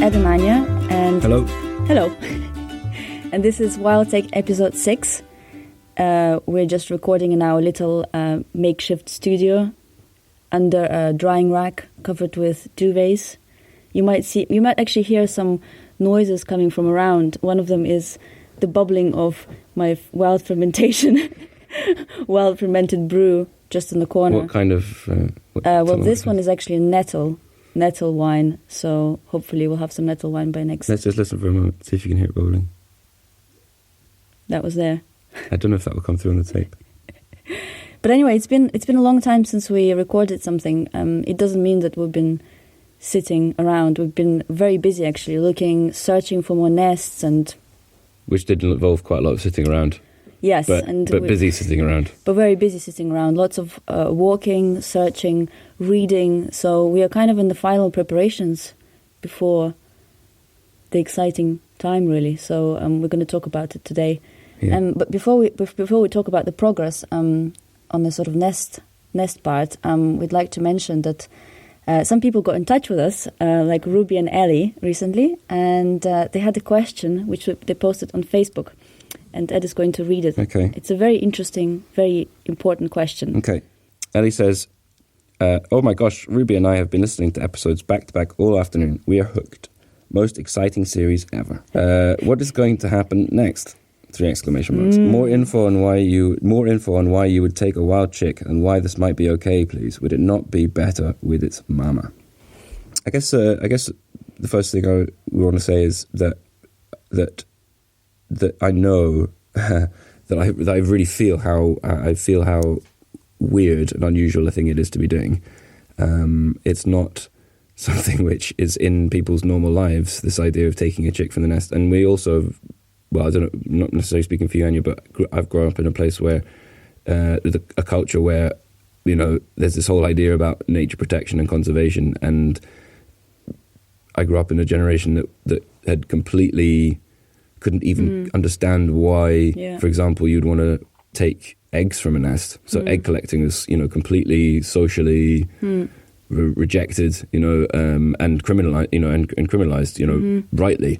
Ed and Anya, and Hello. And this is Wild Take episode 6. We're just recording in our little makeshift studio under a drying rack covered with duvets. You might actually hear some noises coming from around. One of them is the bubbling of my wild fermented brew just in the corner. What kind of? This one is actually a nettle wine. So hopefully we'll have some nettle wine by next. Let's just listen for a moment. See if you can hear it bubbling. That was there. I don't know if that will come through on the tape. But anyway, it's been a long time since we recorded something. It doesn't mean that we've been sitting around. We've been very busy actually, searching for more nests and. Which did involve quite a lot of sitting around. Yes, but busy sitting around. But very busy sitting around. Lots of walking, searching, reading. So we are kind of in the final preparations before the exciting time, really. So we're going to talk about it today. Yeah. But before we talk about the progress on the sort of nest part, we'd like to mention that some people got in touch with us, like Ruby and Ellie recently, and they had a question which they posted on Facebook. And Ed is going to read it. Okay. It's a very interesting, very important question. Okay. Ellie says, oh my gosh, Ruby and I have been listening to episodes back to back all afternoon. We are hooked. Most exciting series ever. What is going to happen next? 3 exclamation marks. More info on why you would take a wild chick and why this might be okay, please. Would it not be better with its mama? I guess the first thing I want to say is that I know that I really feel how weird and unusual a thing it is to be doing. It's not something which is in people's normal lives, this idea of taking a chick from the nest. And we also, well, I don't know, not necessarily speaking for you, Anya, but I've grown up in a place where a culture where, there's this whole idea about nature protection and conservation. And I grew up in a generation that had completely couldn't even understand why, for example, you'd want to take eggs from a nest. So egg collecting is, completely socially rejected, and criminalized, rightly.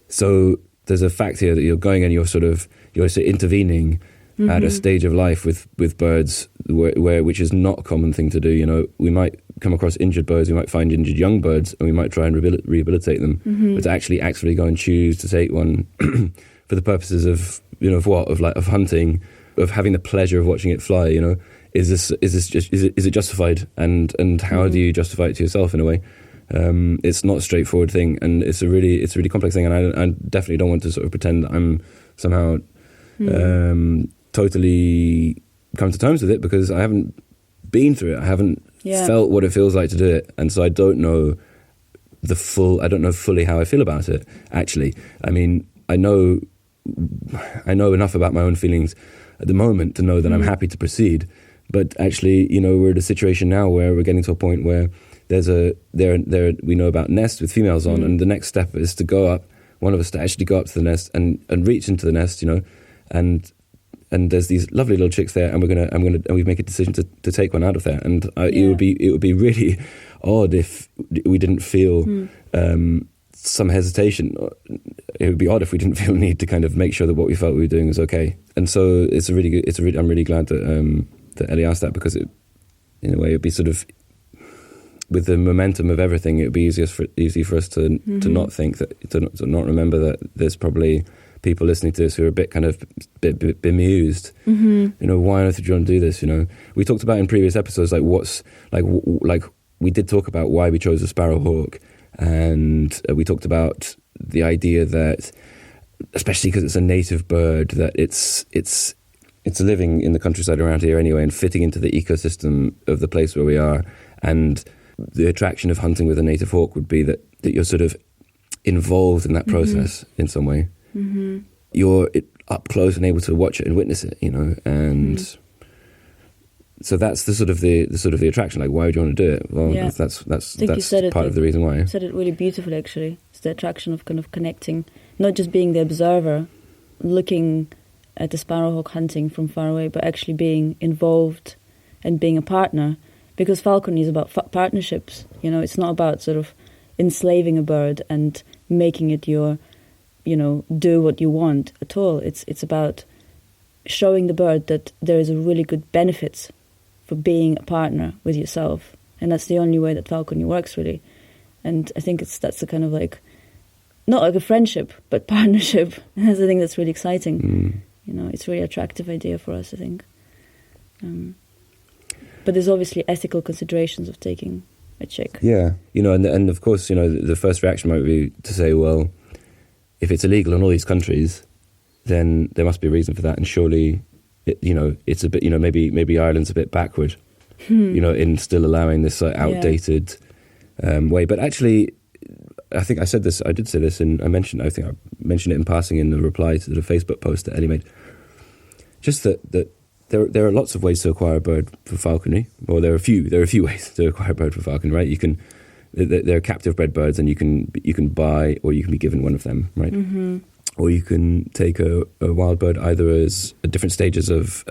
So there's a fact here that you're going and you're intervening at a stage of life with birds which is not a common thing to do. We might come across injured birds, we might find injured young birds, and we might try and rehabilitate them. But to actually go and choose to take one for the purposes of of hunting, of having the pleasure of watching it fly, is it justified? And how do you justify it to yourself in a way? It's not a straightforward thing, and it's a really complex thing. And I definitely don't want to sort of pretend that I'm somehow totally come to terms with it, because I haven't been through it. I haven't felt what it feels like to do it, and so I don't know fully how I feel about it. Actually, I mean, I know enough about my own feelings at the moment to know that I'm happy to proceed. But actually, we're in a situation now where we're getting to a point where we know about nests with females on, and the next step is to go up. One of us to actually go up to the nest and reach into the nest, and there's these lovely little chicks there, and we make a decision to take one out of there. And it would be really odd if we didn't feel some hesitation. It would be odd if we didn't feel the need to kind of make sure that what we felt we were doing was okay. And so I'm really glad that Ellie asked that, because it, in a way, it'd be sort of, with the momentum of everything, it would be easy for us to not think that, to not remember that there's probably people listening to this who are a bit kind of bemused. Why on earth did you want to do this? We talked about in previous episodes, we did talk about why we chose a sparrowhawk, and we talked about the idea that, especially because it's a native bird, that it's living in the countryside around here anyway, and fitting into the ecosystem of the place where we are. And the attraction of hunting with a native hawk would be that you're sort of involved in that process in some way. You're up close and able to watch it and witness it, and so that's the sort of the attraction. Like, why would you want to do it? Well, that's part of the reason why. You said it really beautifully, actually. It's the attraction of kind of connecting, not just being the observer, looking at the sparrowhawk hunting from far away, but actually being involved and being a partner. Because falconry is about partnerships. It's not about sort of enslaving a bird and making it your, do what you want at all. It's about showing the bird that there is a really good benefits for being a partner with yourself, and that's the only way that falconry works, really. And I think that's the kind of like, not like a friendship, but partnership. And that's the thing that's really exciting. It's a really attractive idea for us, I think. But there's obviously ethical considerations of taking a chick. Yeah, and of course, the first reaction might be to say, well, if it's illegal in all these countries, then there must be a reason for that, and surely, it's a bit, maybe Ireland's a bit backward, in still allowing this outdated way. But actually, I think I did say this, and I mentioned it in passing in the reply to the Facebook post that Ellie made. Just that there are lots of ways to acquire a bird for falconry. Well, there are a few ways to acquire a bird for falconry, right? There are captive bred birds, and you can buy, or you can be given one of them, right? Mm-hmm. Or you can take a wild bird either as at different stages of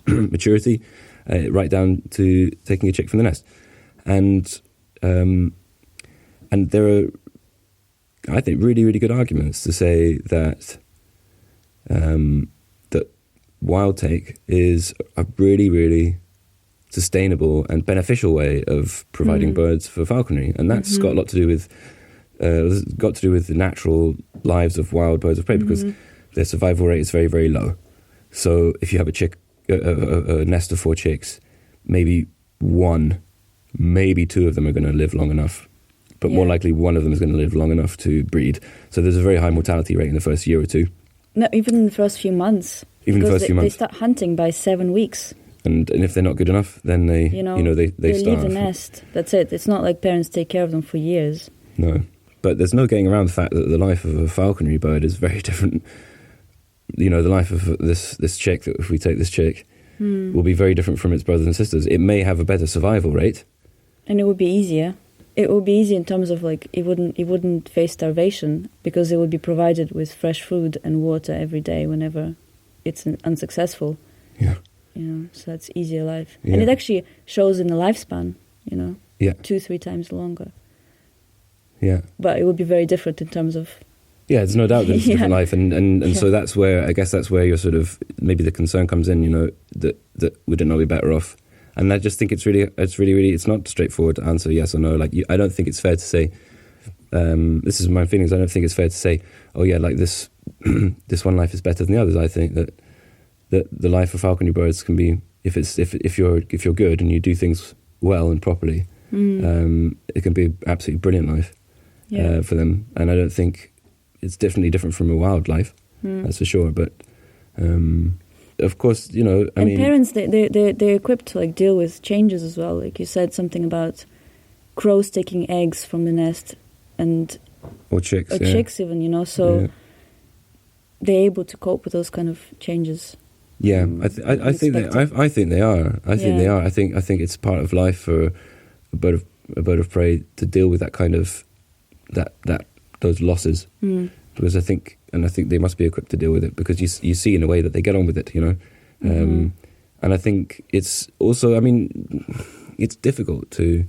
maturity, right down to taking a chick from the nest, and there are, I think, really, really good arguments to say that that wild take is a really, really sustainable and beneficial way of providing birds for falconry, and that's got a lot to do with the natural lives of wild birds of prey, because their survival rate is very, very low. So if you have a nest of 4 chicks, maybe 1, maybe 2 of them are going to live long enough, but more likely one of them is going to live long enough to breed. So there's a very high mortality rate in the first year or 2. No, even in the first few months. They start hunting by 7 weeks. And if they're not good enough, then they leave starve. the nest. That's it. It's not like parents take care of them for years. No. But there's no getting around the fact that the life of a falconry bird is very different. The life of this chick, that if we take this chick, will be very different from its brothers and sisters. It may have a better survival rate. And it would be easier. It would be easy in terms of like it wouldn't face starvation, because it would be provided with fresh food and water every day whenever it's unsuccessful. Yeah. So that's easier life. Yeah. And it actually shows in the lifespan, Yeah. 2-3 times longer. Yeah. But it would be very different in terms of... Yeah, there's no doubt that it's a different life. And so that's where you're sort of, maybe the concern comes in, that would it not be better off? And I just think it's really, it's not straightforward to answer yes or no. Like, I don't think it's fair to say, this is my feelings, I don't think it's fair to say, oh yeah, like this one life is better than the others. I think that the life of falconry birds can be, if you're good and you do things well and properly, it can be an absolutely brilliant life for them. And I don't think it's definitely different from a wildlife, that's for sure. But of course, parents, they're equipped to like deal with changes as well. Like you said something about crows taking eggs from the nest, or chicks, chicks even, so they're able to cope with those kind of changes. Yeah, I think they are. I think they are. I think it's part of life for a bird of prey to deal with that kind of those losses, because I think they must be equipped to deal with it, because you see in a way that they get on with it, and I think it's also, it's difficult to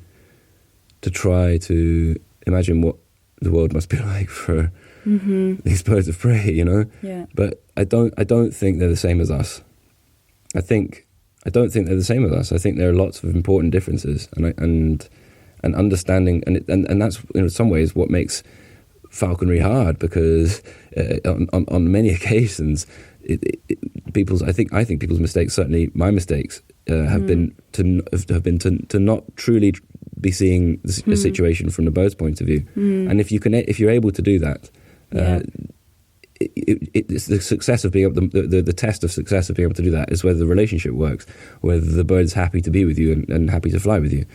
try to imagine what the world must be like for these birds of prey, Yeah. But I don't think they're the same as us. I don't think they're the same as us. I think there are lots of important differences, and understanding, and that's in some ways what makes falconry hard, because on many occasions, I think people's mistakes, certainly my mistakes, have been to not truly be seeing the situation from the bird's point of view. And if you're able to do that, it's the success of being able the test of success of being able to do that is whether the relationship works, whether the bird's happy to be with you and happy to fly with you.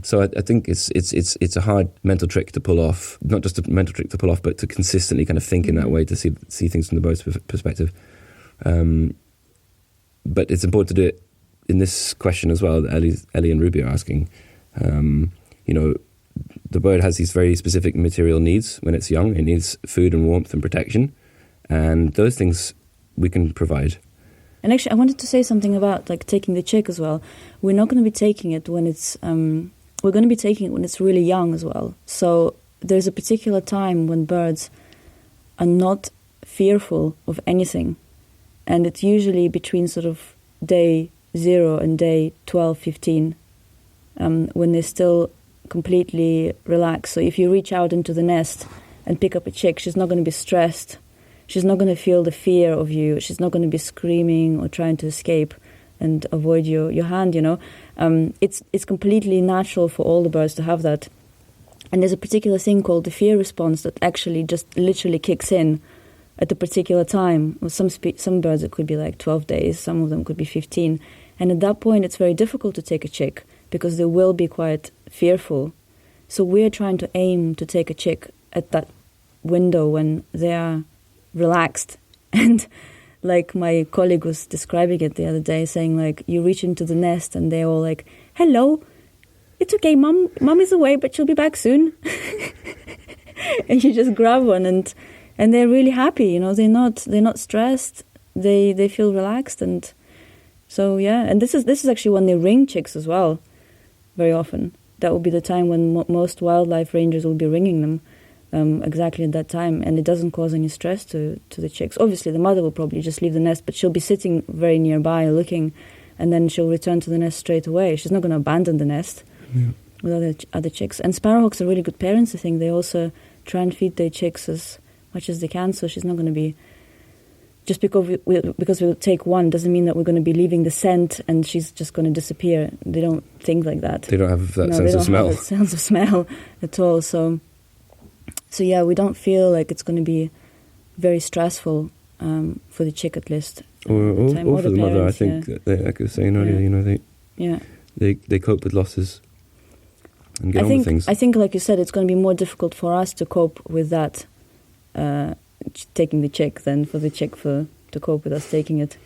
So I think it's a hard mental trick to pull off, not just a mental trick to pull off, but to consistently kind of think in that way, to see things from the bird's perspective. But it's important to do it in this question as well that Ellie and Ruby are asking. The bird has these very specific material needs when it's young. It needs food and warmth and protection, and those things we can provide. And actually, I wanted to say something about like taking the chick as well. We're not going to be taking it when it's we're going to be taking it when it's really young as well. So there's a particular time when birds are not fearful of anything. And it's usually between sort of day 0 and day 12, 15, when they're still completely relaxed. So if you reach out into the nest and pick up a chick, she's not going to be stressed. She's not going to feel the fear of you. She's not going to be screaming or trying to escape and avoid your hand, you know. It's completely natural for all the birds to have that. And there's a particular thing called the fear response that actually just literally kicks in at a particular time. With some birds it could be like 12 days, some of them could be 15. And at that point it's very difficult to take a chick because they will be quite fearful. So we're trying to aim to take a chick at that window when they are relaxed. And like my colleague was describing it the other day, saying like you reach into the nest and they're all like, hello, it's okay, mum is away, but she'll be back soon. And you just grab one and they're really happy, you know, they're not stressed, they feel relaxed. And so yeah, and this is actually when they ring chicks as well, very often. That will be the time when most wildlife rangers will be ringing them, exactly at that time, and it doesn't cause any stress to the chicks. Obviously the mother will probably just leave the nest, but she'll be sitting very nearby looking, and then she'll return to the nest straight away. She's not going to abandon the nest with other chicks. And sparrowhawks are really good parents, I think. They also try and feed their chicks as much as they can, so she's not going to be, just because we'll take one doesn't mean that we're going to be leaving the scent and she's just going to disappear. They don't think like that. They don't have that sense of smell. Have that sense of smell at all. So yeah, we don't feel like it's going to be very stressful for the chick, at least. Or for the mother, I think. Yeah. Like I was saying earlier, you know, they cope with losses and get on with things. I think, like you said, it's going to be more difficult for us to cope with that, taking the chick, than for the chick to cope with us taking it.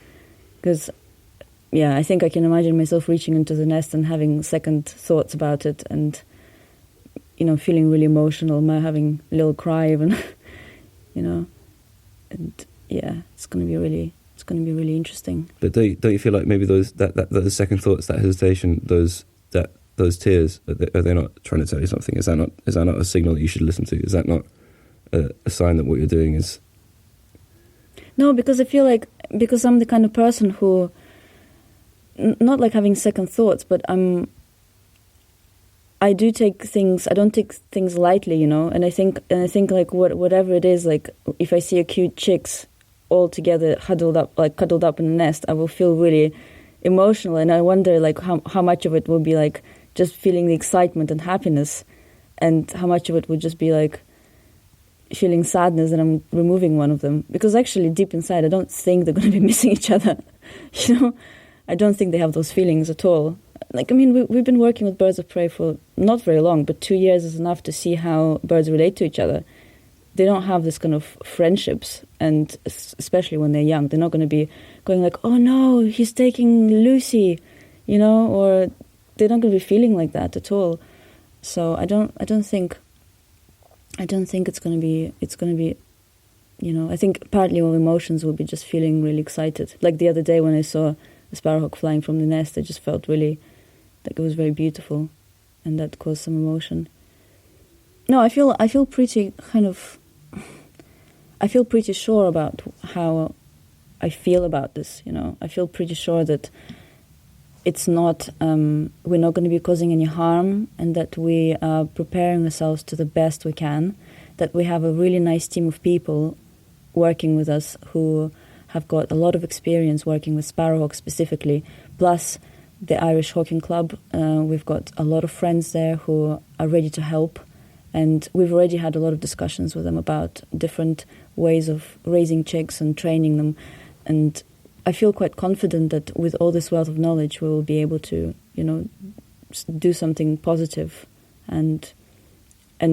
Because, yeah, I think I can imagine myself reaching into the nest and having second thoughts about it and, you know, feeling really emotional, having a little cry even, you know. And, yeah, it's going to be really interesting. But don't you feel like maybe those second thoughts, that hesitation, those tears, are they not trying to tell you something? Is that not a signal that you should listen to? Is that not a sign that what you're doing is... No, because I feel like, because I'm the kind of person who, not like having second thoughts, but I don't take things lightly, you know, and I think like whatever it is, like if I see a cute chicks all together cuddled up in the nest, I will feel really emotional, and I wonder like how much of it will be like just feeling the excitement and happiness, and how much of it would just be like feeling sadness that I'm removing one of them. Because actually deep inside I don't think they're going to be missing each other. You know, I don't think they have those feelings at all. Like, I mean, we've been working with birds of prey for not very long, but 2 years is enough to see how birds relate to each other. They don't have this kind of friendships, and especially when they're young, they're not going to be going like, oh no, he's taking Lucy, you know, or they're not going to be feeling like that at all. So I don't think it's going to be, you know, I think partly our emotions will be just feeling really excited. Like the other day when I saw a sparrowhawk flying from the nest, I just felt really, like it was very beautiful, and that caused some emotion. No, I feel pretty sure about how I feel about this, you know. I feel pretty sure that it's not, we're not going to be causing any harm, and that we are preparing ourselves to the best we can, that we have a really nice team of people working with us who have got a lot of experience working with sparrowhawks specifically, plus the Irish Hawking Club. We've got a lot of friends there who are ready to help, and we've already had a lot of discussions with them about different ways of raising chicks and training them. And I feel quite confident that with all this wealth of knowledge, we will be able to, you know, do something positive. And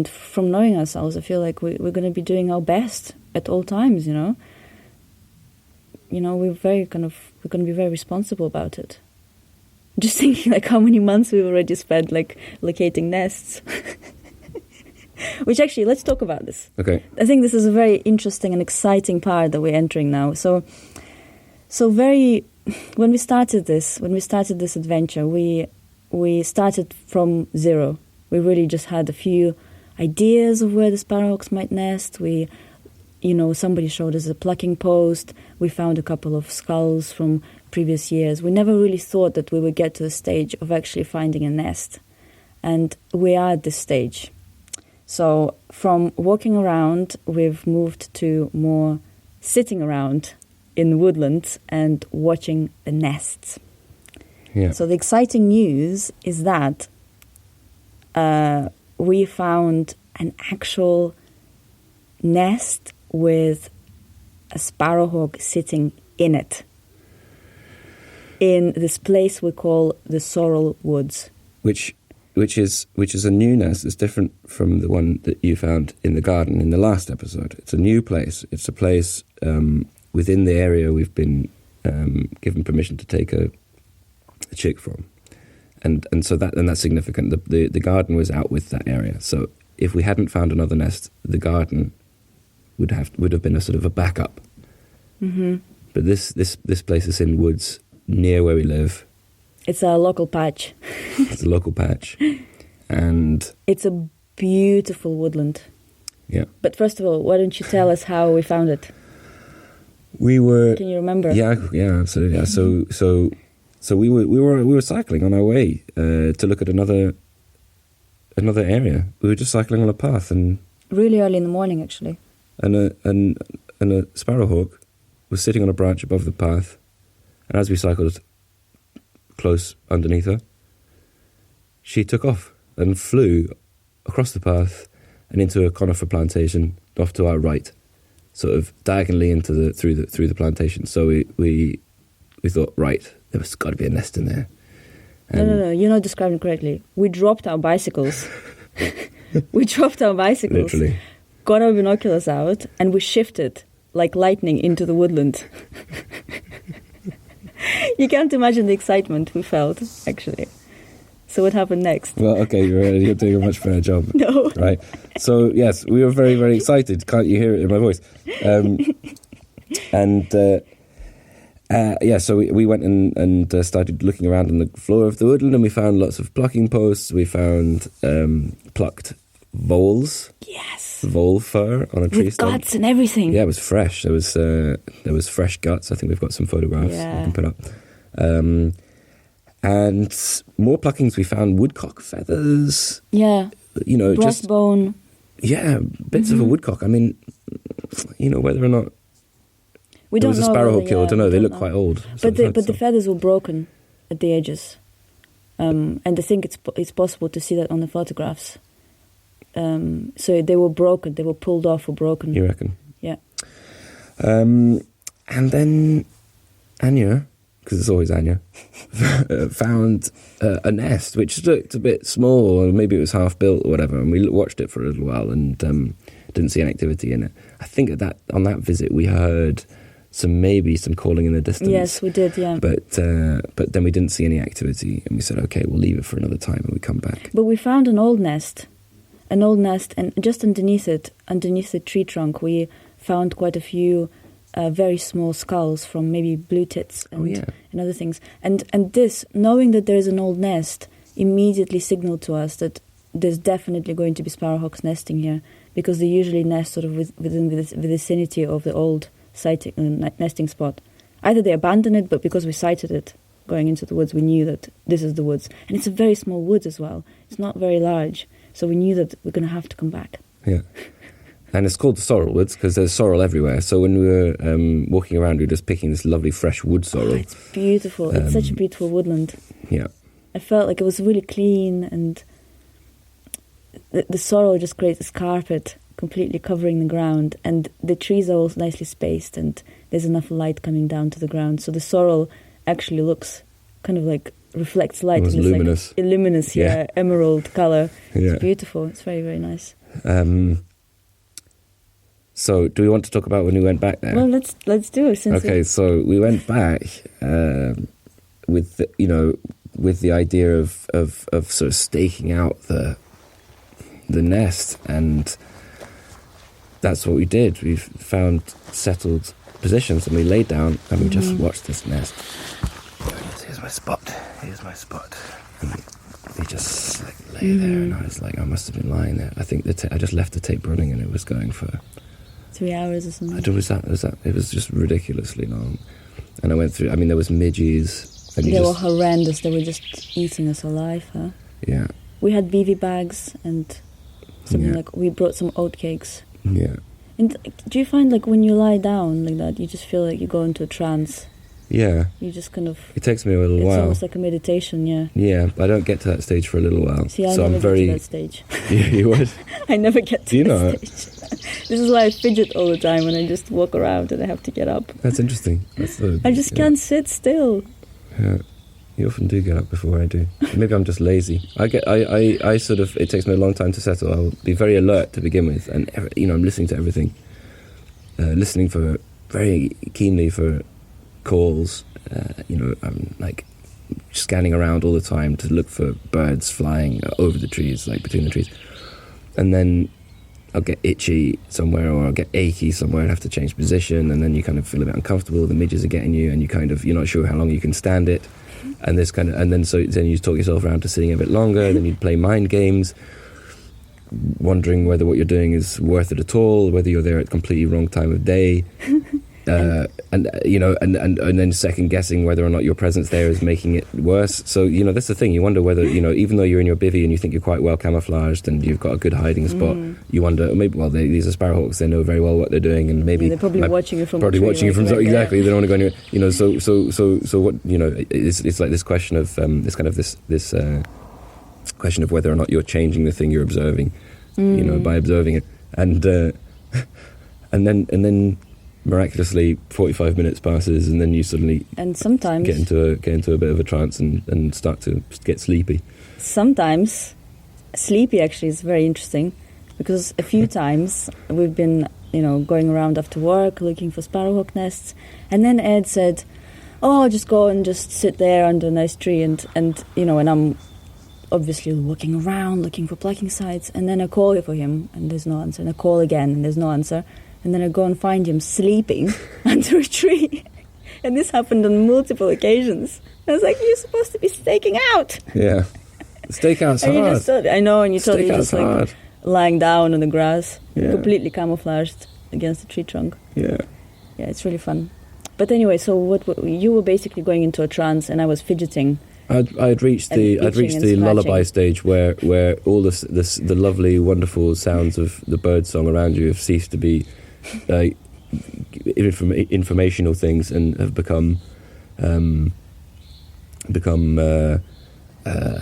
from knowing ourselves, I feel like we're going to be doing our best at all times, you know. You know, we're going to be very responsible about it. Just thinking like how many months we've already spent like locating nests. Which actually, let's talk about this. Okay. I think this is a very interesting and exciting part that we're entering now. So when we started this adventure, we started from zero. We really just had a few ideas of where the sparrowhawks might nest. Somebody showed us a plucking post. We found a couple of skulls from previous years. We never really thought that we would get to the stage of actually finding a nest. And we are at this stage. So from walking around, we've moved to more sitting around in the woodlands and watching the nests. Yeah. So the exciting news is that we found an actual nest with a sparrowhawk sitting in it, in this place we call the Sorrel Woods. Which is a new nest. It's different from the one that you found in the garden in the last episode. It's a new place. It's a place within the area we've been given permission to take a chick from, and so that's significant. The garden was out with that area. So if we hadn't found another nest, the garden would have been a sort of a backup. Mm-hmm. But this place is in woods near where we live. It's a local patch. It's a local patch, and it's a beautiful woodland. Yeah. But first of all, why don't you tell us how we found it? Can you remember? Yeah, absolutely. Yeah. So we were cycling on our way to look at another area. We were just cycling on a path, and really early in the morning, actually. And a sparrowhawk was sitting on a branch above the path, and as we cycled close underneath her, she took off and flew across the path and into a conifer plantation off to our right, sort of diagonally through the plantation. So we thought, right, there's got to be a nest in there. No, you're not describing it correctly. We dropped our bicycles. Literally. Got our binoculars out, and we shifted like lightning into the woodland. You can't imagine the excitement we felt, actually. So what happened next? Well, okay, you're doing a much better job. No. Right. So, yes, we were very, very excited. Can't you hear it in my voice? So we went and started looking around on the floor of the woodland, and we found lots of plucking posts. We found plucked voles. Yes. Vole fur on a tree stump. With guts and everything. Yeah, it was fresh. There was fresh guts. I think we've got some photographs we can put up. And more pluckings. We found woodcock feathers. Yeah. Breastbone. Bits of a woodcock. I mean, whether or not we there don't was a know sparrowhawk killed. I don't know. They look know. quite old. But the feathers were broken at the edges, and I think it's possible to see that on the photographs. So they were broken. They were pulled off or broken. You reckon? Yeah. And then Anya, because it's always Anya, found a nest which looked a bit small, or maybe it was half built or whatever. And we watched it for a little while and didn't see any activity in it. I think on that visit we heard some calling in the distance. Yes, we did. Yeah. But then we didn't see any activity, and we said, okay, we'll leave it for another time, and we come back. But we found an old nest, and just underneath the tree trunk, we found quite a few very small skulls from maybe blue tits and other things. And this, knowing that there is an old nest, immediately signaled to us that there's definitely going to be sparrowhawks nesting here, because they usually nest sort of within the vicinity of the old nesting spot. Either they abandoned it, but because we sighted it going into the woods, we knew that this is the woods. And it's a very small woods as well. It's not very large. So we knew that we're going to have to come back. Yeah. And it's called the Sorrel Woods because there's sorrel everywhere. So when we were walking around, we were just picking this lovely fresh wood sorrel. Oh, it's beautiful. It's such a beautiful woodland. Yeah. I felt like it was really clean, and the sorrel just creates this carpet completely covering the ground, and the trees are all nicely spaced, and there's enough light coming down to the ground. So the sorrel actually looks kind of like reflects light. It was luminous. Like luminous, emerald colour. Yeah. It's beautiful. It's very, very nice. So, do we want to talk about when we went back there? Well, let's do it. So we went back with the idea of sort of staking out the nest, and that's what we did. We found settled positions, and we laid down and we just watched this nest. Here's my spot. they just like lay there, and I was like, I must have been lying there. I think I just left the tape running, and it was going for 3 hours or something. It was just ridiculously long. And I went through. I mean, there was midges. And they were horrendous. They were just eating us alive. Huh? Yeah. We had BV bags and something like we brought some oat cakes. Yeah. And do you find like when you lie down like that, you just feel like you go into a trance? Yeah. You just kind of... It takes me a little while. It's almost like a meditation, yeah. Yeah, but I don't get to that stage for a little while. See, I never get to that stage. Yeah, you would? I never get to that stage. This is why I fidget all the time when I just walk around and I have to get up. That's interesting. I just can't sit still. Yeah. You often do get up before I do. Maybe I'm just lazy. I sort of... It takes me a long time to settle. I'll be very alert to begin with. And, I'm listening to everything. Listening very keenly for calls. I'm like scanning around all the time to look for birds flying over the trees, like between the trees. And then I'll get itchy somewhere, or I'll get achy somewhere and have to change position, and then you kind of feel a bit uncomfortable. The midges are getting you, and you're not sure how long you can stand it. And then you talk yourself around to sitting a bit longer. Then you play mind games, wondering whether what you're doing is worth it at all, whether you're there at completely wrong time of day. And then second guessing whether or not your presence there is making it worse. So that's the thing. You wonder whether even though you're in your bivvy and you think you're quite well camouflaged and you've got a good hiding spot, you wonder these are sparrowhawks. They know very well what they're doing, and maybe they're probably watching you from exactly. They don't want to go anywhere. So what it's like this question of this question of whether or not you're changing the thing you're observing, by observing it, and then. Miraculously, 45 minutes passes, and then you suddenly sometimes get into a bit of a trance and start to get sleepy. Sometimes sleepy actually is very interesting, because a few times we've been going around after work looking for sparrowhawk nests, and then Ed said, "Oh, just go and just sit there under a nice tree," and I'm obviously walking around looking for plucking sites, and then I call for him and there's no answer, and I call again and there's no answer. And then I go and find him sleeping under a tree. And this happened on multiple occasions. I was like, you're supposed to be staking out. Yeah. Stakeout's hard. I know, and you thought you're just hard. like lying down on the grass, completely camouflaged against the tree trunk. Yeah. Yeah, it's really fun. But anyway, so you were basically going into a trance, and I was fidgeting. I'd reached the lullaby stage where all the lovely, wonderful sounds of the bird song around you have ceased to be informational things and have become a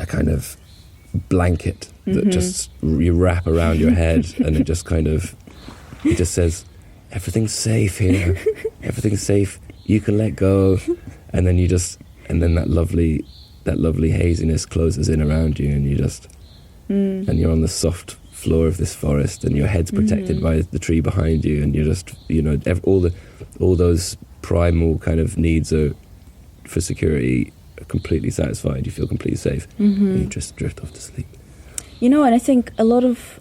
kind of blanket that just you wrap around your head, and it just says everything's safe here, everything's safe, you can let go, and then that lovely haziness closes in around you, and and you're on the soft floor of this forest, and your head's protected by the tree behind you, and you're just all those primal kind of needs for security are completely satisfied. You feel completely safe, and you just drift off to sleep. And I think a lot of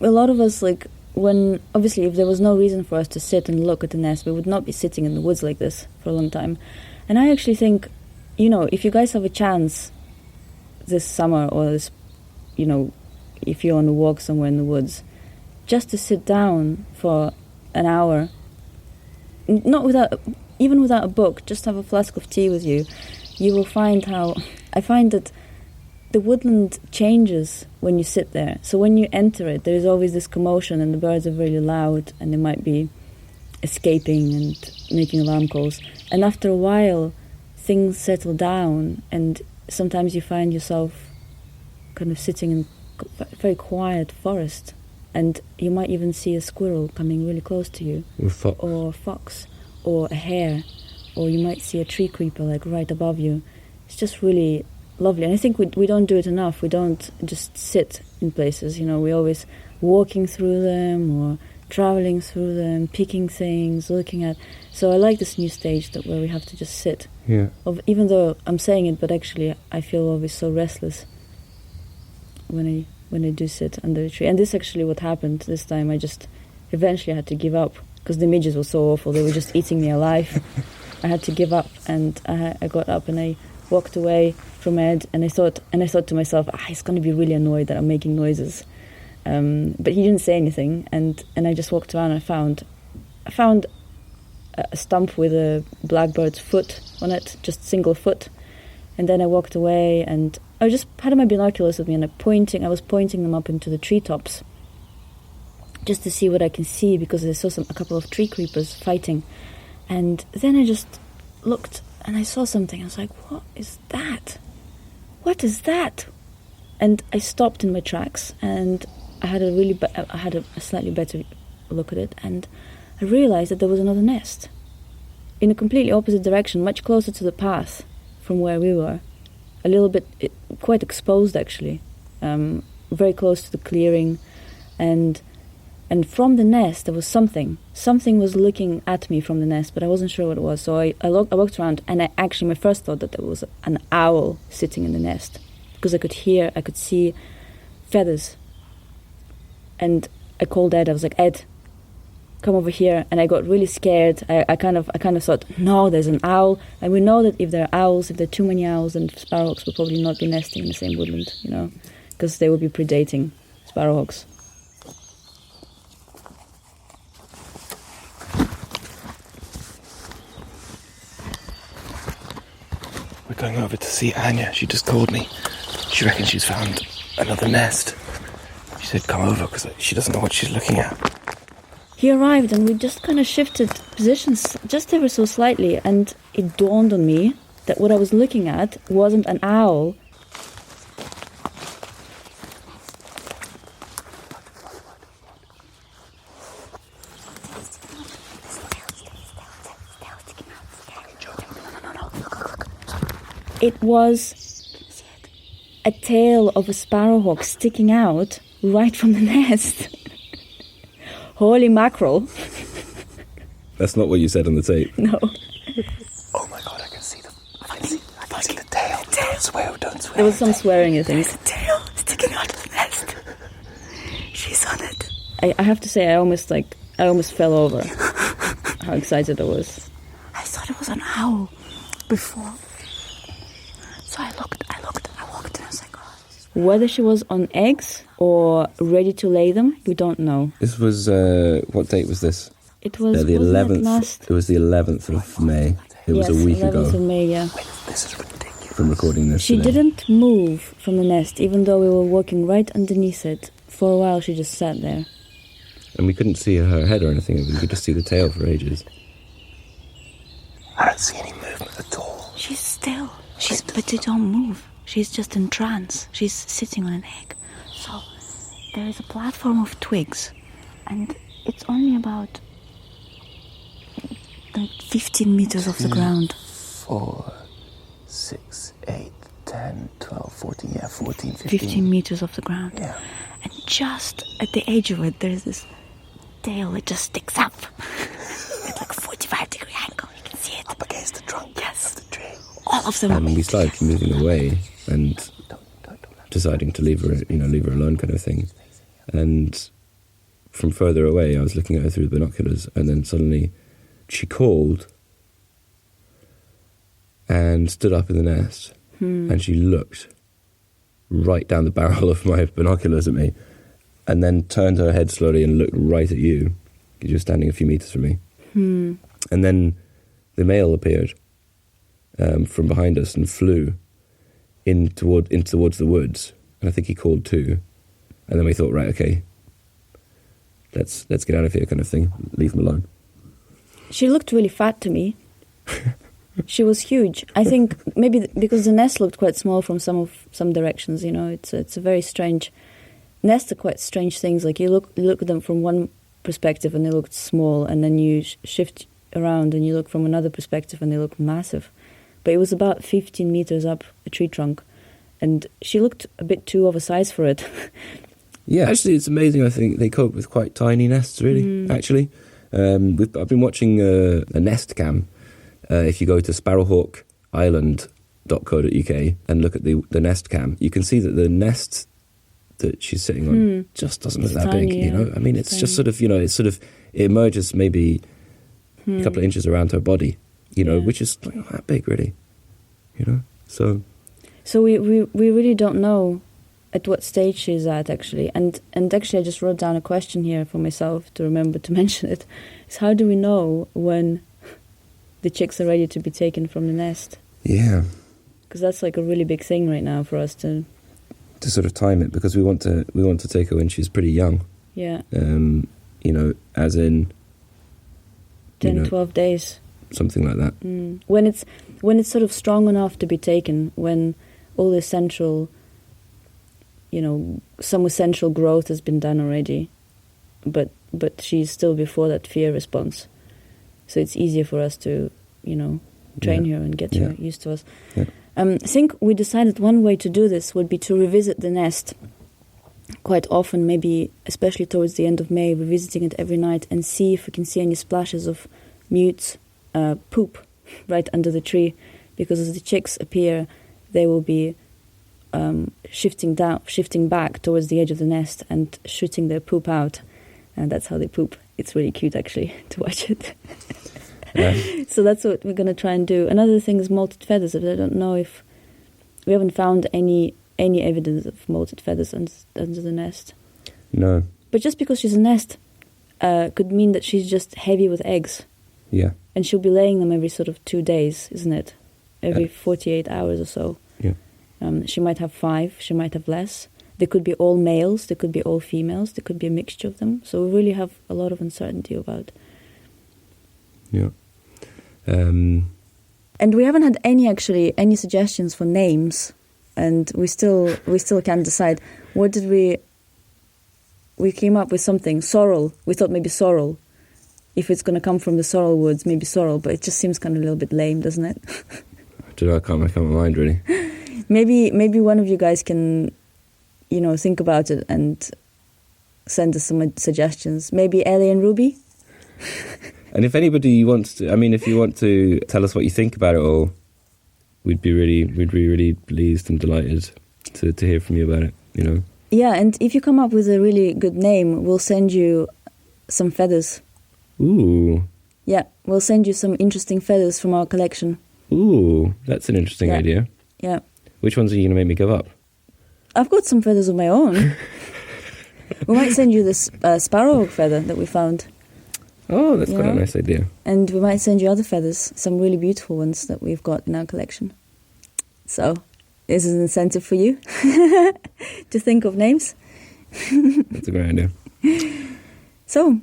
us, like, when obviously if there was no reason for us to sit and look at the nest, we would not be sitting in the woods like this for a long time. And I actually think, if you guys have a chance this summer, or this, if you're on a walk somewhere in the woods, just to sit down for an hour, even without a book, just have a flask of tea with you, you will find I find that the woodland changes when you sit there. So when you enter it, there is always this commotion, and the birds are really loud, and they might be escaping and making alarm calls. And after a while, things settle down, and sometimes you find yourself kind of sitting in very quiet forest, and you might even see a squirrel coming really close to you, or a fox, or a hare, or you might see a tree creeper like right above you. It's just really lovely, and I think we don't do it enough. We don't just sit in places, we're always walking through them or traveling through them, picking things, looking at. So I like this new stage where we have to just sit. Yeah. Even though I'm saying it, but actually I feel always so restless when I do sit under a tree. And this is actually what happened this time. I just eventually had to give up because the midges were so awful. They were just eating me alive. I had to give up, and I got up and I walked away from Ed, and I thought to myself, he's going to be really annoyed that I'm making noises. But he didn't say anything, and I just walked around and I found a stump with a blackbird's foot on it, just single foot. And then I walked away, and I just had my binoculars with me, and I was pointing them up into the treetops just to see what I can see, because I saw a couple of tree creepers fighting. And then I just looked, and I saw something. I was like, what is that? What is that? And I stopped in my tracks, and I had a slightly better look at it, and I realized that there was another nest in a completely opposite direction, much closer to the path from where we were. A little bit, quite exposed actually, very close to the clearing, and from the nest there was something was looking at me from the nest, but I wasn't sure what it was. So I walked around, and my first thought that there was an owl sitting in the nest, because I could see feathers. And I called Ed. I was like, Ed, come over here. And I got really scared. I kind of thought, no, there's an owl. And we know that if there are too many owls, then sparrowhawks will probably not be nesting in the same woodland, because they will be predating sparrowhawks. We're going over to see Anya. She just called me. She reckons she's found another nest. She said come over because she doesn't know what she's looking at. He arrived, and we just kind of shifted positions just ever so slightly, and it dawned on me that what I was looking at wasn't an owl. It was a tail of a sparrowhawk sticking out right from the nest. Holy mackerel. That's not what you said on the tape. No. Oh my god, I can see I can see the tail. Don't swear. There was some swearing, I think. There's a tail sticking out of the nest. She's on it. I have to say, I almost fell over. How excited I was. I thought it was an owl before. So I walked, and I was like, oh. Whether she was on eggs or ready to lay them, we don't know. This was, what date was this? It was the 11th. It was the 11th of May. It was a week 11th ago. of May, yeah. This is ridiculous. From recording this She today. didn't move from the nest, even though we were walking right underneath it. For a while, she just sat there. And we couldn't see her head or anything. We could just see the tail for ages. I don't see any movement at all. She's still. But she don't move. She's just in trance. She's sitting on an egg. So there is a platform of twigs, and it's only about 15 meters off the ground. 4, 6, 8, 10, 12, 14, 14, 15 meters off the ground. Yeah. And just at the edge of it, there's this tail that just sticks up. At like 45-degree angle, you can see it. Up against the trunk of the tree. All of them. And we started moving away and deciding to leave her alone kind of thing. And from further away, I was looking at her through the binoculars, and then suddenly she called and stood up in the nest, and she looked right down the barrel of my binoculars at me, and then turned her head slowly and looked right at you, because you were standing a few meters from me. And then the male appeared from behind us and flew in towards the woods, and I think he called too. And then we thought, right, okay, let's get out of here, kind of thing. Leave him alone. She looked really fat to me. She was huge. I think maybe because the nest looked quite small from some directions. It's a very strange. Nests are quite strange things. Like you look at them from one perspective and they look small, and then you shift around and you look from another perspective and they look massive. But it was about 15 meters up a tree trunk, and she looked a bit too oversized for it. Yeah, actually, it's amazing. I think they cope with quite tiny nests, really, actually. I've been watching a nest cam. If you go to sparrowhawkisland.co.uk and look at the nest cam, you can see that the nest that she's sitting on just doesn't look that tiny, big, you know? I mean, it's just sort of, it emerges maybe a couple of inches around her body, which is not that big, really, So we really don't know at what stage she's at, actually. And actually I just wrote down a question here for myself to remember to mention it. Is how do we know when the chicks are ready to be taken from the nest? Yeah. Because that's like a really big thing right now for us to sort of time it, because we want to take her when she's pretty young. Yeah. As in 10, 12 days. Something like that. When it's sort of strong enough to be taken, when all the essential, some essential growth has been done already, but she's still before that fear response. So it's easier for us to, train her and get her used to us. Yeah. I think we decided one way to do this would be to revisit the nest quite often, maybe especially towards the end of May, revisiting it every night and see if we can see any splashes of Mute's poop right under the tree, because as the chicks appear, they will be shifting back towards the edge of the nest and shooting their poop out, and that's how they poop. It's really cute, actually, to watch it. Yeah. So that's what we're going to try and do. Another thing is molted feathers. I don't know if we haven't found any evidence of molted feathers under the nest. No. But just because she's a nest could mean that she's just heavy with eggs. Yeah. And she'll be laying them every sort of 2 days, isn't it? Every 48 hours or so. Yeah. She might have 5, she might have less. They could be all males, they could be all females, there could be a mixture of them. So we really have a lot of uncertainty about. Yeah. And we haven't had any suggestions for names, and we still can't decide. What did we came up with something, sorrel. We thought maybe sorrel. If it's going to come from the sorrel woods, maybe sorrel, but it just seems kind of a little bit lame, doesn't it? I can't make up my mind, really. Maybe one of you guys can, think about it and send us some suggestions. Maybe Ellie and Ruby? And if anybody wants to, if you want to tell us what you think about it all, we'd be really pleased and delighted to hear from you about it, Yeah, and if you come up with a really good name, we'll send you some feathers. Ooh. Yeah, we'll send you some interesting feathers from our collection. Ooh, that's an interesting idea. Yeah. Which ones are you going to make me give up? I've got some feathers of my own. We might send you this sparrowhawk feather that we found. Oh, that's quite a nice idea. And we might send you other feathers, some really beautiful ones that we've got in our collection. So, this is an incentive for you to think of names. That's a great idea. So,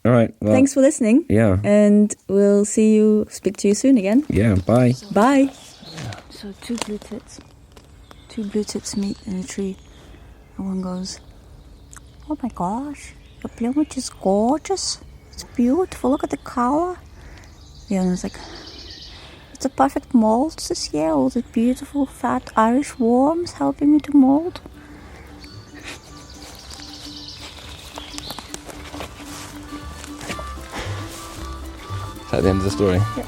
all right. Well, thanks for listening. Yeah. And we'll speak to you soon again. Yeah, bye. Bye. So two blue tits meet in a tree. And one goes, "Oh my gosh, the plumage is gorgeous. It's beautiful. Look at the color." The other one's like, "It's a perfect mold this year. All the beautiful fat Irish worms helping me to mold." Is that the end of the story? Yeah.